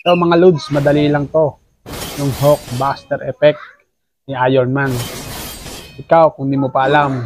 So mga loads, madali lang to. Yung Hulk Buster effect ni Iron Man. Ikaw, kung di mo pa alam,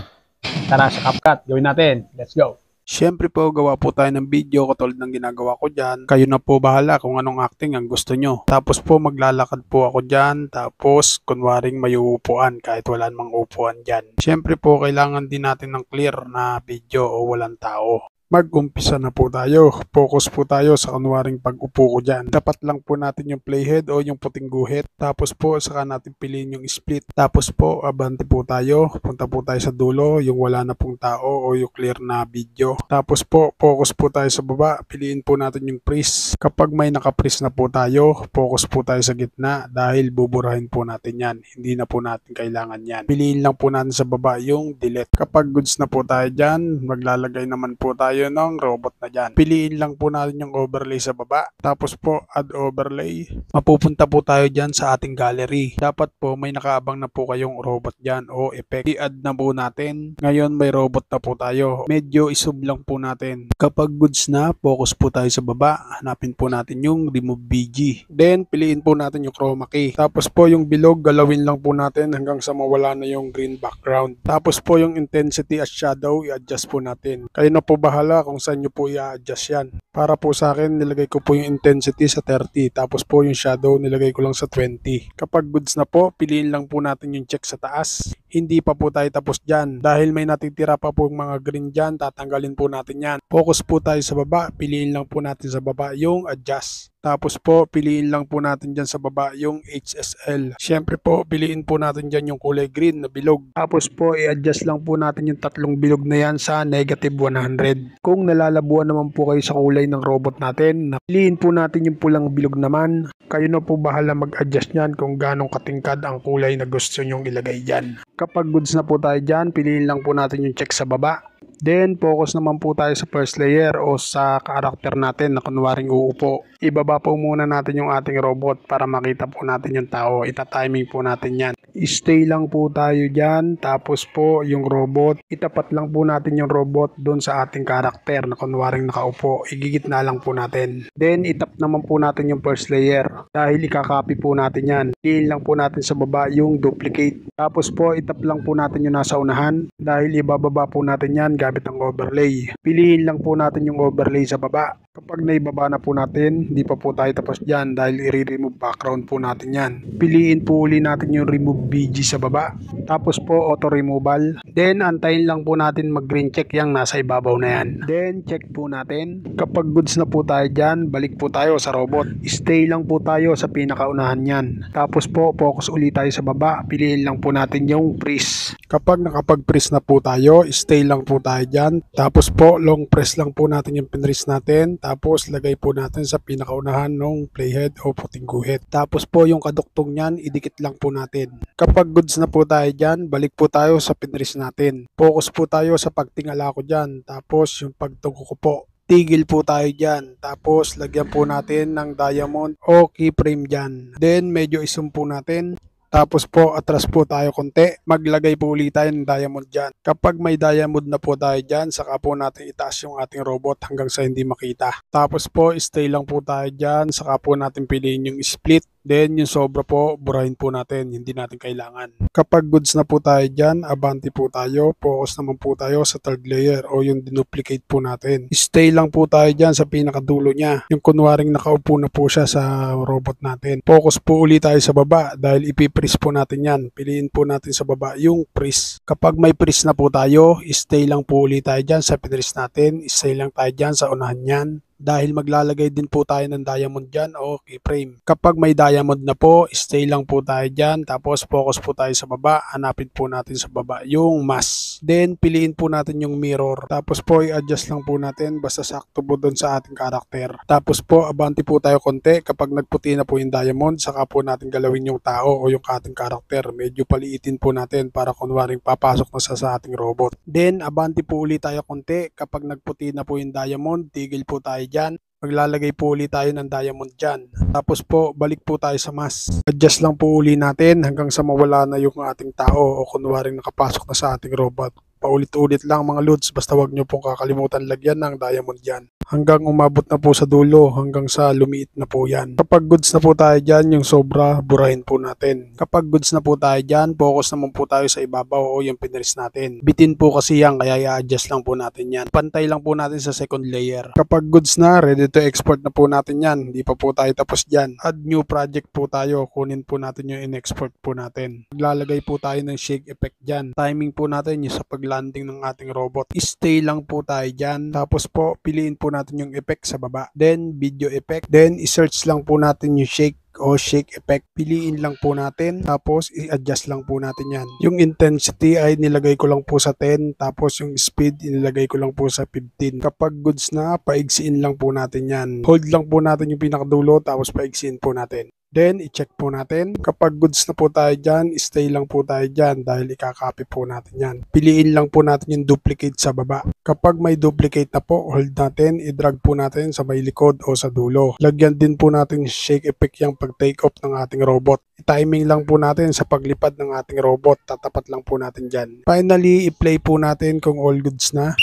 tara sa CapCut, gawin natin. Let's go! Siyempre po, gawa po tayo ng video katulad ng ginagawa ko dyan. Kayo na po bahala kung anong acting ang gusto nyo. Tapos po, maglalakad po ako dyan. Tapos, kunwaring may uupuan kahit wala namang upuan dyan. Siyempre po, kailangan din natin ng clear na video o walang tao. Mag-umpisa na po tayo. Focus po tayo sa kunwaring pag-upo ko dyan. Dapat lang po natin yung playhead o yung puting guhit. Tapos po, saka natin piliin yung split. Tapos po, abante po tayo. Punta po tayo sa dulo, yung wala na pong tao o yung clear na video. Tapos po, focus po tayo sa baba. Piliin po natin yung freeze. Kapag may naka-freeze na po tayo, focus po tayo sa gitna dahil buburahin po natin yan. Hindi na po natin kailangan yan. Piliin lang po natin sa baba yung delete. Kapag goods na po tayo dyan, maglalagay naman po tayo ng robot na dyan. Piliin lang po natin yung overlay sa baba. Tapos po, add overlay. Mapupunta po tayo dyan sa ating gallery. Dapat po may nakaabang na po kayong robot dyan o effect. I-add na po natin. Ngayon may robot na po tayo. Medyo isub lang po natin. Kapag goods na, focus po tayo sa baba. Hanapin po natin yung remove BG. Then, piliin po natin yung chroma key. Tapos po yung bilog, galawin lang po natin hanggang sa mawala na yung green background. Tapos po yung intensity at shadow, i-adjust po natin. Kayo na po bahala kung saan nyo po i-adjust yan. Para po sa akin, nilagay ko po yung intensity sa 30. Tapos po yung shadow, nilagay ko lang sa 20. Kapag goods na po, piliin lang po natin yung check sa taas. Hindi pa po tayo tapos dyan. Dahil may natitira pa po yung mga green dyan, tatanggalin po natin yan. Focus po tayo sa baba. Piliin lang po natin sa baba yung adjust. Tapos po, piliin lang po natin dyan sa baba yung HSL. Siyempre po, piliin po natin dyan yung kulay green na bilog. Tapos po, i-adjust lang po natin yung tatlong bilog na yan sa negative 100. Kung nalalabuan naman po kayo sa kulay ng robot natin, piliin po natin yung pulang bilog naman. Kayo na po bahala mag-adjust nyan kung ganong katingkad ang kulay na gusto nyong ilagay dyan. Kapag goods na po tayo dyan, piliin lang po natin yung check sa baba. Then, focus naman po tayo sa first layer o sa karakter natin na kunwaring uupo. Ibaba po muna natin yung ating robot para makita po natin yung tao. Ita-timing po natin yan. Stay lang po tayo dyan. Tapos po yung robot, itapat lang po natin yung robot doon sa ating karakter na kunwaring nakaupo. Igigitna lang po natin. Then, itap naman po natin yung first layer. Dahil ikakopy po natin yan. Piliin lang po natin sa baba yung duplicate. Tapos po, itap lang po natin yung nasa unahan. Dahil ibababa po natin yan gamit ang overlay. Piliin lang po natin yung overlay sa baba. Kapag naibaba na po natin, hindi pa po tayo tapos dyan dahil i-remove background po natin yan. Piliin po uli natin yung remove BG sa baba. Tapos po auto removal. Then antayin lang po natin mag green check yung nasa ibabaw na yan. Then check po natin. Kapag goods na po tayo dyan, balik po tayo sa robot. Stay lang po tayo sa pinakaunahan yan. Tapos po focus uli tayo sa baba. Piliin lang po natin yung freeze. Kapag nakapag-freeze na po tayo, stay lang po tayo dyan. Tapos po long press lang po natin yung pinrest natin. Tapos lagay po natin sa pinakaunahan ng playhead o puting guhit. Tapos po yung kaduktong niyan, idikit lang po natin. Kapag goods na po tayo dyan, balik po tayo sa pinrest natin. Focus po tayo sa pagtingala ko dyan. Tapos yung pagtuko ko po. Tigil po tayo dyan. Tapos lagyan po natin ng diamond o keyframe dyan. Then medyo isum po natin. Tapos po, atras po tayo konti. Maglagay po ulit tayo ng diamond dyan. Kapag may diamond na po tayo dyan, saka po natin itaas yung ating robot hanggang sa hindi makita. Tapos po, stay lang po tayo dyan. Saka po natin piliin yung split. Then yung sobra po, burahin po natin. Hindi natin kailangan. Kapag goods na po tayo dyan, abante po tayo. Focus naman po tayo sa third layer o yung dinuplicate po natin. Stay lang po tayo dyan sa pinakadulo niya. Yung kunwaring nakaupo na po siya sa robot natin. Focus po ulit tayo sa baba dahil ipiprease po natin yan. Piliin po natin sa baba yung freeze. Kapag may freeze na po tayo, stay lang po ulit tayo dyan sa pinrease natin. Stay lang tayo dyan sa unahan yan. Dahil maglalagay din po tayo ng diamond dyan o keyframe. Kapag may diamond na po, stay lang po tayo dyan. Tapos focus po tayo sa baba. Hanapin po natin sa baba yung mask. Then piliin po natin yung mirror. Tapos po i-adjust lang po natin basta sakto po doon sa ating karakter. Tapos po abante po tayo konti. Kapag nagputi na po yung diamond, saka po natin galawin yung tao o yung ating karakter. Medyo paliitin po natin para kunwaring papasok na sa ating robot. Then abante po ulit tayo konti. Kapag nagputi na po yung diamond, tigil po tayo dyan. Maglalagay po ulit tayo ng diamond dyan. Tapos po, balik po tayo sa mask. Adjust lang po ulit natin hanggang sa mawala na yung ating tao o kunwaring nakapasok na sa ating robot. Paulit-ulit lang mga loads, basta wag nyo pong kakalimutan lagyan ng diamond dyan. hanggang umabot na po sa dulo, hanggang sa lumiit na po yan. Kapag goods na po tayo dyan, yung sobra, burahin po natin. Kapag goods na po tayo dyan, focus naman po tayo sa ibabaw o yung pinaris natin. Bitin po kasi yan, kaya i-adjust lang po natin yan. Pantay lang po natin sa second layer. Kapag goods na, ready to export na po natin yan. Hindi pa po tayo tapos dyan. Add new project po tayo, kunin po natin yung in-export po natin. Maglalagay po tayo ng shake effect dyan. Timing po natin yung sa pag-landing ng ating robot. Stay lang po tayo dyan. Tapos po, piliin po natin yung effect sa baba. Then, video effect. Then, i-search lang po natin yung shake o shake effect. Piliin lang po natin. Tapos, i-adjust lang po natin yan. Yung intensity ay nilagay ko lang po sa 10. Tapos, yung speed, nilagay ko lang po sa 15. Kapag goods na, paigsiin lang po natin yan. Hold lang po natin yung pinakadulo. Tapos, paigsiin po natin. Then, i-check po natin. Kapag goods na po tayo dyan, stay lang po tayo dyan dahil ikakopy po natin yan. Piliin lang po natin yung duplicate sa baba. Kapag may duplicate na po, hold natin, i-drag po natin sa may likod o sa dulo. Lagyan din po natin shake effect yung pag-take off ng ating robot. I-timing lang po natin sa paglipad ng ating robot. Tatapat lang po natin dyan. Finally, i-play po natin kung all goods na.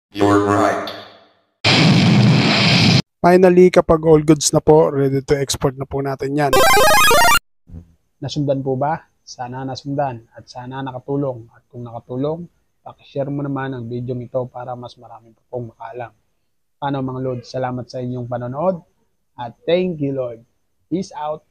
You're right. Finally, kapag all goods na po, ready to export na po natin yan. Nasundan po ba? Sana nasundan at sana nakatulong. At kung nakatulong, pakishare mo naman ang video ito para mas marami pa pong makaalam. Paano mga Lord? Salamat sa inyong panonood at thank you Lord. Peace out.